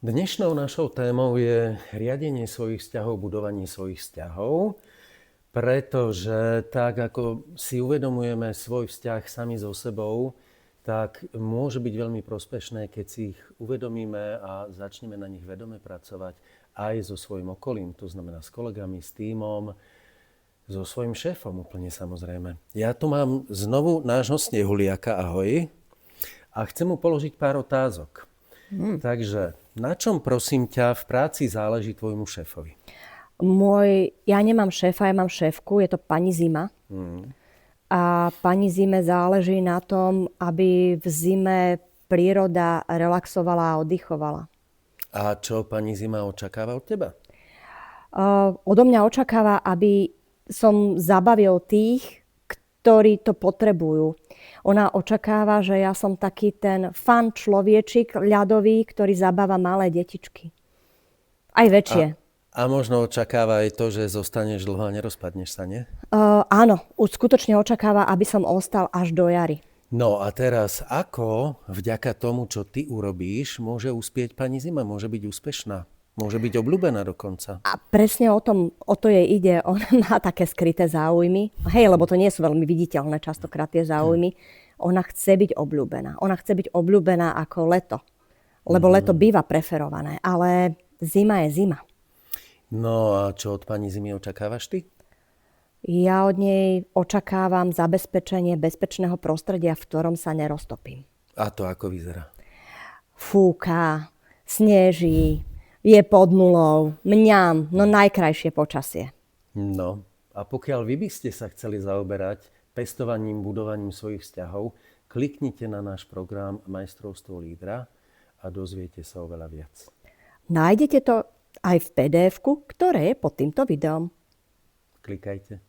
Dnešnou našou témou je riadenie svojich vzťahov, budovanie svojich vzťahov, pretože tak ako si uvedomujeme svoj vzťah sami so sebou, tak môže byť veľmi prospešné, keď si ich uvedomíme a začneme na nich vedome pracovať aj so svojím okolím, to znamená s kolegami, s tímom, so svojím šéfom úplne samozrejme. Ja tu mám znovu nášho Snehuliaka, ahoj, a chcem mu položiť pár otázok. Takže na čom, prosím ťa, v práci záleží tvojmu šéfovi? Ja nemám šéfa, ja mám šéfku, je to pani Zima. A pani Zime záleží na tom, aby v zime príroda relaxovala a oddychovala. A čo pani Zima očakáva od teba? Odo mňa očakáva, aby som zabavil tých, ktorí to potrebujú. Ona očakáva, že ja som taký ten fun človečik ľadový, ktorý zabáva malé detičky. Aj väčšie. A možno očakáva aj to, že zostaneš dlho a nerozpadneš sa, nie? Áno, už skutočne očakáva, aby som ostal až do jary. No a teraz, ako vďaka tomu, čo ty urobíš, môže uspieť pani Zima? Môže byť úspešná? Môže byť obľúbená dokonca? A presne o to jej ide. Ona má také skryté záujmy. Hej, lebo to nie sú veľmi viditeľné častokrát tie záujmy. Ona chce byť obľúbená. Ona chce byť obľúbená ako leto. Lebo leto býva preferované. Ale zima je zima. No a čo od pani Zimy očakávaš ty? Ja od nej očakávam zabezpečenie bezpečného prostredia, v ktorom sa neroztopím. A to ako vyzerá? Fúka, sneží, je pod nulou, mňam, no najkrajšie počasie. No, a pokiaľ vy by ste sa chceli zaoberať pestovaním, budovaním svojich vzťahov, kliknite na náš program Majstrovstvo lídra a dozviete sa oveľa viac. Nájdete to aj v PDF-ku, ktoré je pod týmto videom. Klikajte.